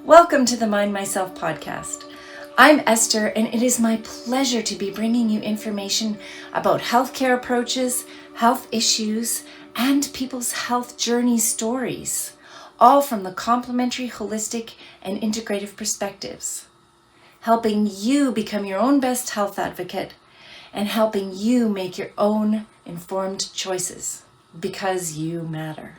Welcome to the Mind Myself podcast. I'm Esther, and it is my pleasure to be bringing you information about healthcare approaches, health issues, and people's health journey stories, all from the complementary, holistic, and integrative perspectives, helping you become your own best health advocate and helping you make your own informed choices because you matter.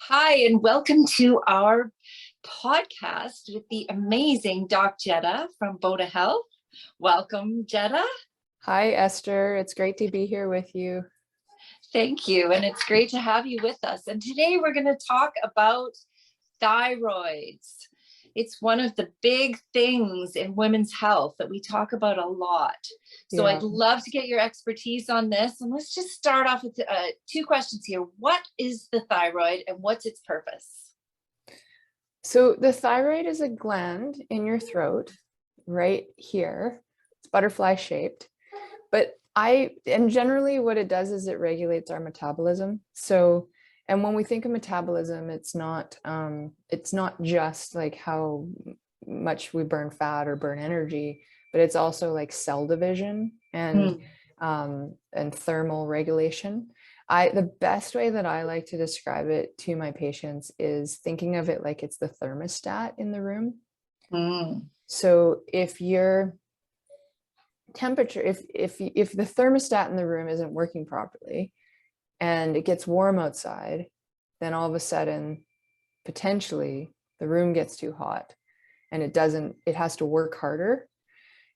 Hi, and welcome to our podcast with the amazing Doc Jetta from Thyroid Health. Welcome, Jetta. Hi, Esther. It's great to be here with you. Thank you. And it's great to have you with us. And today we're going to talk about thyroids. It's one of the big things in women's health that we talk about a lot. So I'd love to get your expertise on this. And let's just start off with two questions here. What is the thyroid and what's its purpose? So the thyroid is a gland in your throat right here. It's butterfly shaped. And generally what it does is it regulates our metabolism. And when we think of metabolism, it's not just like how much we burn fat or burn energy, but it's also like cell division and thermal regulation. The best way that I like to describe it to my patients is thinking of it like it's the thermostat in the room. So if your temperature, if the thermostat in the room isn't working properly and it gets warm outside, then all of a sudden, potentially the room gets too hot and it has to work harder.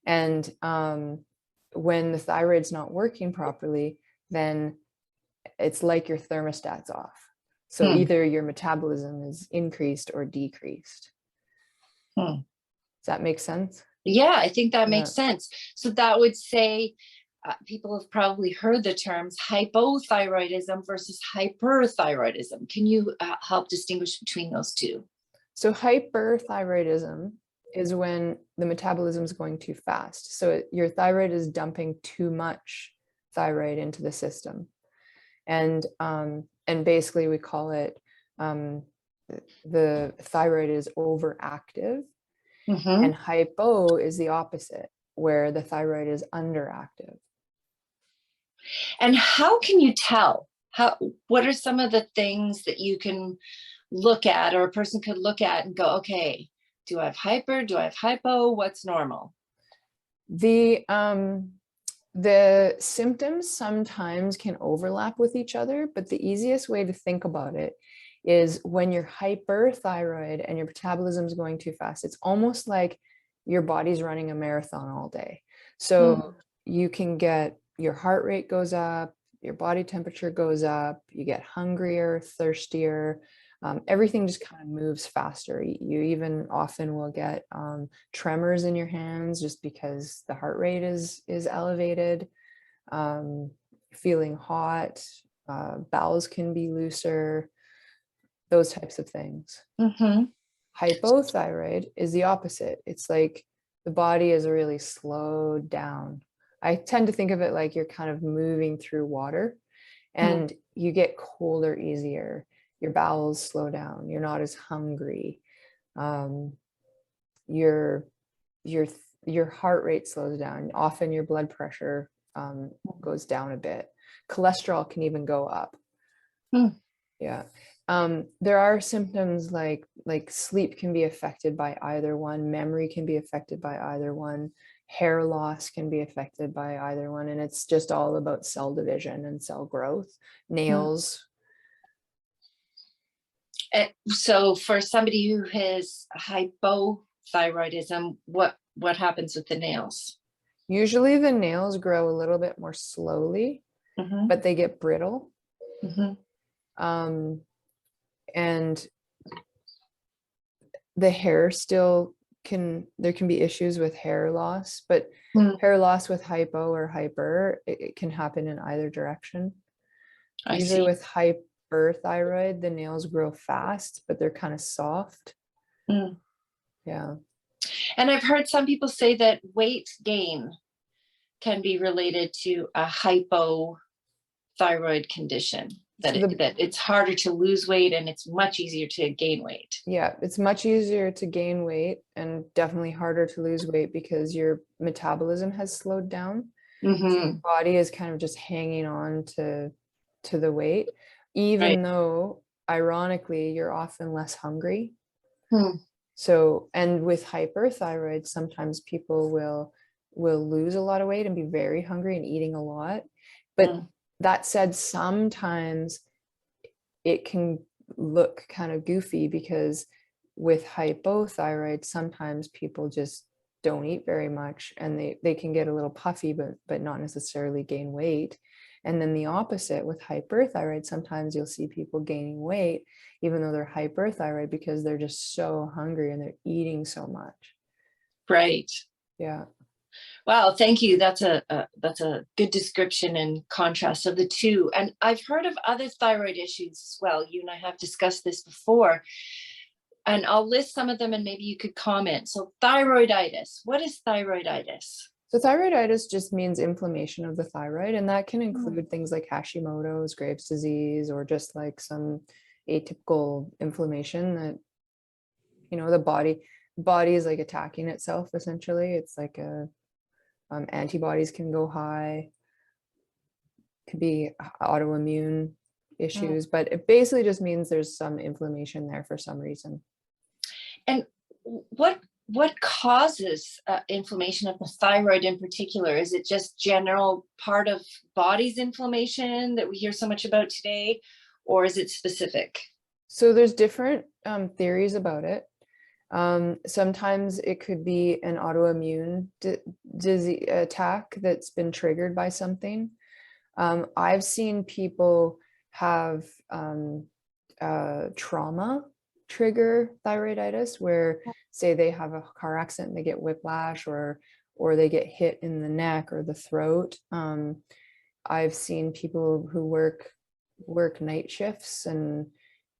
And when the thyroid's not working properly, then it's like your thermostat's off. So either your metabolism is increased or decreased. Does that make sense? Yeah, I think that makes sense. So that would say people have probably heard the terms hypothyroidism versus hyperthyroidism. Can you help distinguish between those two? So hyperthyroidism is when the metabolism is going too fast. So your thyroid is dumping too much thyroid into the system. And basically we call it the thyroid is overactive. And hypo is the opposite, where the thyroid is underactive. And how can you tell? What are some of the things that you can look at, or a person could look at and go, okay, do I have hyper? Do I have hypo? What's normal? The symptoms sometimes can overlap with each other, but the easiest way to think about it is when you're hyperthyroid and your metabolism is going too fast. It's almost like your body's running a marathon all day. So you can get your heart rate goes up, your body temperature goes up, you get hungrier, thirstier, everything just kind of moves faster. You even often will get tremors in your hands just because the heart rate is elevated, feeling hot, bowels can be looser, those types of things. Hypothyroid is the opposite. It's like the body is really slowed down. I tend to think of it like you're kind of moving through water and you get colder easier. Your bowels slow down. You're not as hungry. Your heart rate slows down. Often your blood pressure goes down a bit. Cholesterol can even go up. Yeah. There are symptoms like sleep can be affected by either one. Memory can be affected by either one. Hair loss can be affected by either one. And it's just all about cell division and cell growth. Nails. So for somebody who has hypothyroidism, what happens with the nails? Usually the nails grow a little bit more slowly, but they get brittle. And the hair still there can be issues with hair loss, but hair loss with hypo or hyper, it can happen in either direction. Usually with hyperthyroid, the nails grow fast, but they're kind of soft. Yeah. And I've heard some people say that weight gain can be related to a hypothyroid condition. that it's harder to lose weight and it's much easier to gain weight. Yeah, it's much easier to gain weight and definitely harder to lose weight because your metabolism has slowed down. So your body is kind of just hanging on to the weight, even though ironically you're often less hungry. So, and with hyperthyroid, sometimes people will lose a lot of weight and be very hungry and eating a lot. But that said, sometimes it can look kind of goofy because with hypothyroid, sometimes people just don't eat very much and they can get a little puffy, but not necessarily gain weight. And then the opposite with hyperthyroid, sometimes you'll see people gaining weight, even though they're hyperthyroid, because they're just so hungry and they're eating so much. Right. Yeah. Wow, thank you. That's a good description and contrast of the two. And I've heard of other thyroid issues as well. You and I have discussed this before, and I'll list some of them and maybe you could comment. So thyroiditis. What is thyroiditis? So thyroiditis just means inflammation of the thyroid, and that can include things like Hashimoto's, Graves' disease, or just like some atypical inflammation that, you know, the body is like attacking itself essentially. It's like antibodies can go high, could be autoimmune issues, but it basically just means there's some inflammation there for some reason. And what causes inflammation of the thyroid in particular? Is it just general part of body's inflammation that we hear so much about today, or is it specific? So there's different theories about it. Sometimes it could be an autoimmune disease attack that's been triggered by something. I've seen people have trauma trigger thyroiditis, where say they have a car accident and they get whiplash, or they get hit in the neck or the throat. I've seen people who work night shifts and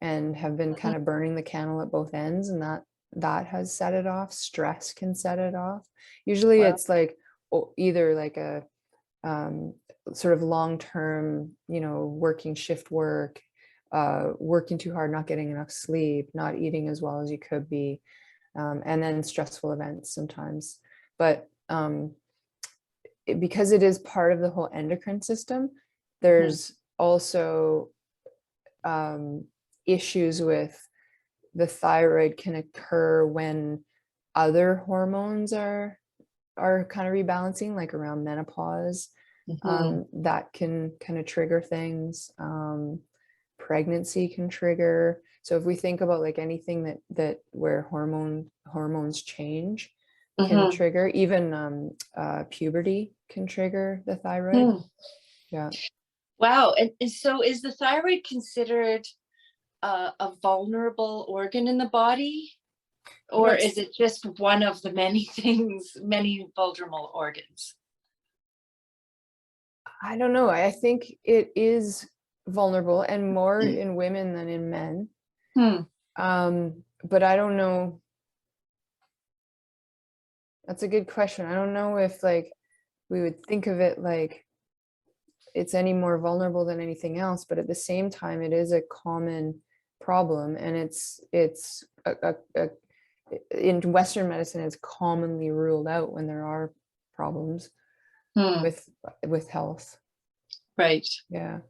have been kind of burning the candle at both ends, and that has set it off. Stress can set it off. Usually it's like either like a sort of long-term, you know, working shift work, working too hard, not getting enough sleep, not eating as well as you could be, and then stressful events sometimes. But because it is part of the whole endocrine system, there's also issues with the thyroid can occur when other hormones are kind of rebalancing, like around menopause. That can kind of trigger things. Pregnancy can trigger. So if we think about like anything that where hormones change can trigger, even puberty can trigger the thyroid. Yeah. Wow. And so is the thyroid considered a vulnerable organ in the body, or is it just one of the many things, many vulnerable organs? I don't know. I think it is vulnerable, and more in women than in men. But I don't know. That's a good question. I don't know if like we would think of it like it's any more vulnerable than anything else, but at the same time, it is a common problem, and it's in Western medicine, it's commonly ruled out when there are problems with health. Right. Yeah.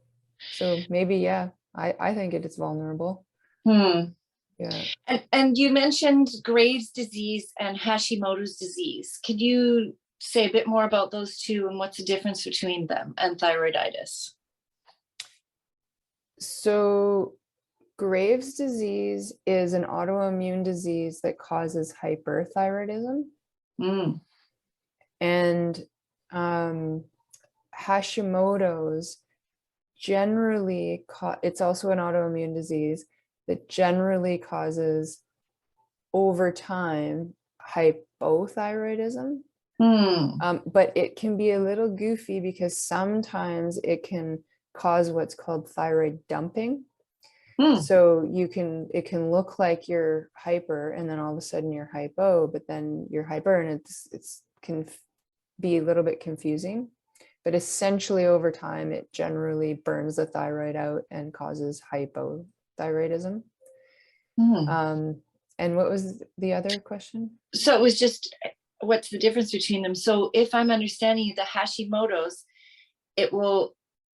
So maybe, yeah, I think it is vulnerable. Yeah. And you mentioned Graves' disease and Hashimoto's disease. Could you say a bit more about those two and what's the difference between them and thyroiditis? So Graves' disease is an autoimmune disease that causes hyperthyroidism. And Hashimoto's generally, it's also an autoimmune disease that generally causes, over time, hypothyroidism. But it can be a little goofy because sometimes it can cause what's called thyroid dumping. So it can look like you're hyper, and then all of a sudden you're hypo, but then you're hyper, and it's can be a little bit confusing. but essentially over time, it generally burns the thyroid out and causes hypothyroidism. And what was the other question? So it was just, what's the difference between them? So if I'm understanding you, the Hashimoto's, it will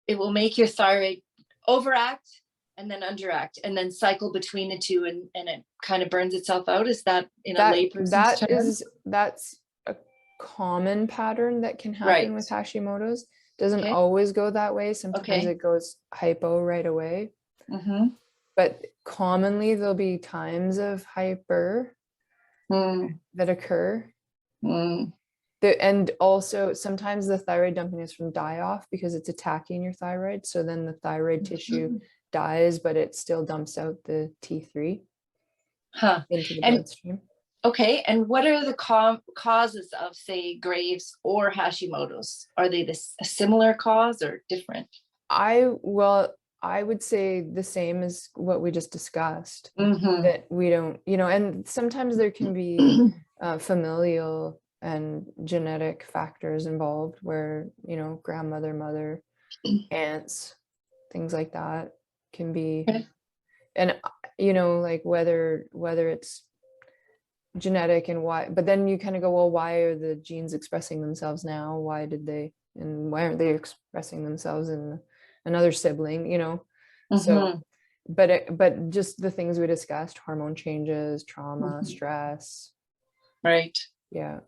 make your thyroid overact and then underact and then cycle between the two, and it kind of burns itself out. Is that in a layperson's term? That's a common pattern that can happen Right. with Hashimoto's. Doesn't Okay. always go that way. Sometimes Okay. it goes hypo right away. Mm-hmm. But commonly there'll be times of hyper that occur. And also sometimes the thyroid dumping is from die-off because it's attacking your thyroid. So then the thyroid tissue dies, but it still dumps out the T3 into the bloodstream. Okay. And what are the causes of, say, Graves or Hashimoto's? Are they a similar cause or different? I would say the same as what we just discussed, that we don't, and sometimes there can be familial and genetic factors involved where, grandmother, mother, aunts, things like that can be, and, like whether it's genetic and why, but then you kind of go, well, why are the genes expressing themselves now? Why aren't they expressing themselves in another sibling, So, but just the things we discussed, hormone changes, trauma, stress. Right. Yeah.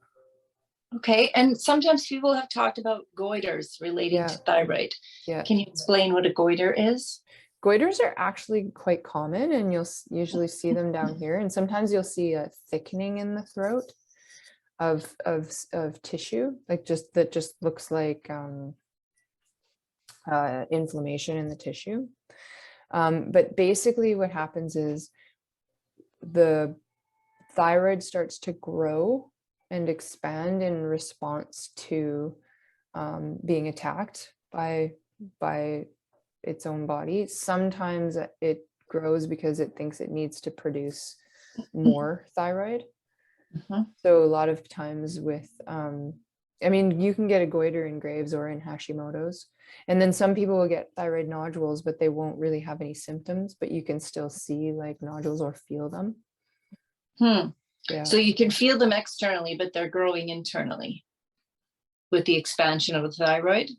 Okay. And sometimes people have talked about goiters relating to thyroid. Yeah. Can you explain what a goiter is? Goiters are actually quite common, and you'll usually see them down here. And sometimes you'll see a thickening in the throat of tissue, like that just looks like inflammation in the tissue. But basically what happens is the thyroid starts to grow and expand in response to being attacked by its own body. Sometimes it grows because it thinks it needs to produce more thyroid. So a lot of times with, you can get a goiter in Graves or in Hashimoto's. And then some people will get thyroid nodules, but they won't really have any symptoms, but you can still see like nodules or feel them. Yeah. So you can feel them externally, but they're growing internally with the expansion of the thyroid?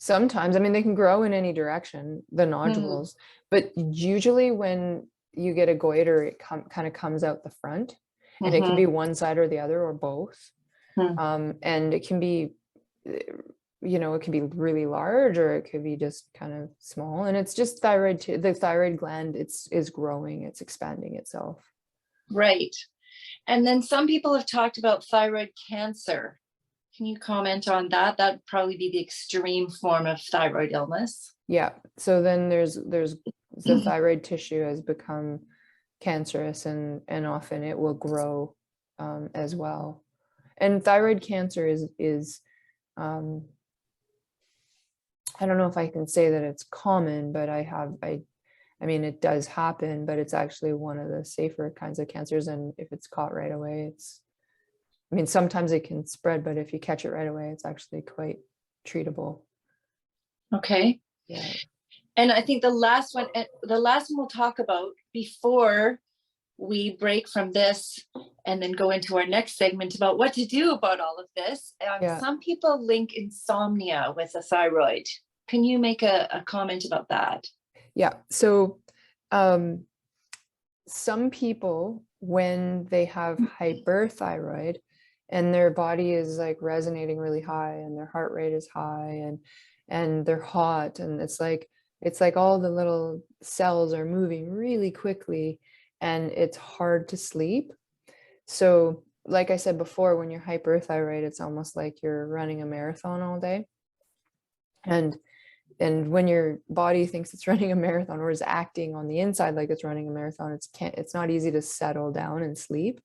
Sometimes, they can grow in any direction, the nodules, but usually when you get a goiter, it kind of comes out the front, and it can be one side or the other or both. And it can be, it can be really large, or it could be just kind of small. And it's just the thyroid gland, is growing, it's expanding itself. Right. And then some people have talked about thyroid cancer. Can you comment on that? That'd probably be the extreme form of thyroid illness. Yeah. So then there's the thyroid tissue has become cancerous, and often it will grow as well. And thyroid cancer is I don't know if I can say that it's common, but it does happen, but it's actually one of the safer kinds of cancers. And if it's caught right away, sometimes it can spread, but if you catch it right away, it's actually quite treatable. Okay. Yeah. And I think the last one we'll talk about before we break from this and then go into our next segment about what to do about all of this. Some people link insomnia with a thyroid. Can you make a comment about that? Yeah. So some people, when they have hyperthyroid and their body is like resonating really high and their heart rate is high and they're hot, and it's like all the little cells are moving really quickly and it's hard to sleep. So like I said before, when you're hyperthyroid, it's almost like you're running a marathon all day. And when your body thinks it's running a marathon, or is acting on the inside like it's running a marathon, it's not easy to settle down and sleep.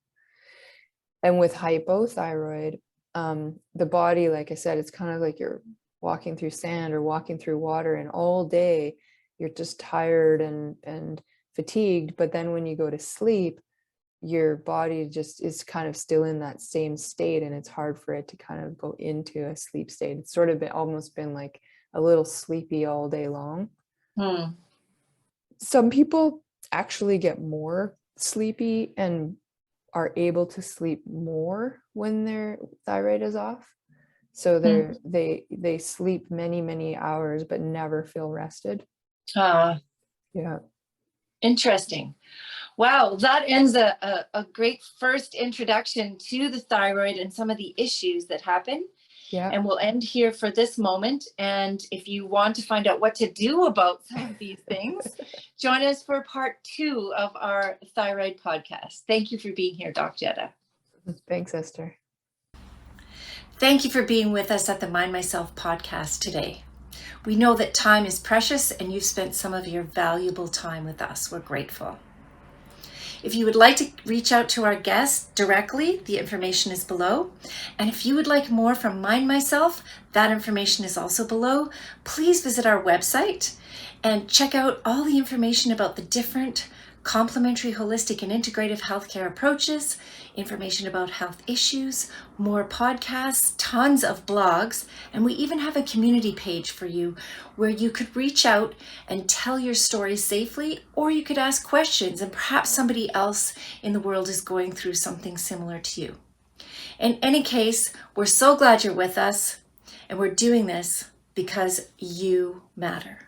And with hypothyroid, the body, like I said, it's kind of like you're walking through sand or walking through water, and all day you're just tired and fatigued. But then when you go to sleep, your body just is kind of still in that same state, and it's hard for it to kind of go into a sleep state. It's sort of almost been like a little sleepy all day long. Some people actually get more sleepy and are able to sleep more when their thyroid is off. So they sleep many hours but never feel rested. Yeah. Interesting. Wow, that ends a great first introduction to the thyroid and some of the issues that happen. Yeah. And we'll end here for this moment. And if you want to find out what to do about some of these things, join us for part 2 of our thyroid podcast. Thank you for being here, Dr. Jetta. Thanks, Esther. Thank you for being with us at the Mind Myself podcast today. We know that time is precious and you've spent some of your valuable time with us. We're grateful. If you would like to reach out to our guests directly, the information is below. And if you would like more from Mind Myself, that information is also below. Please visit our website and check out all the information about the different complementary, holistic, and integrative healthcare approaches, information about health issues, more podcasts, tons of blogs, and we even have a community page for you where you could reach out and tell your story safely, or you could ask questions and perhaps somebody else in the world is going through something similar to you. In any case, we're so glad you're with us, and we're doing this because you matter.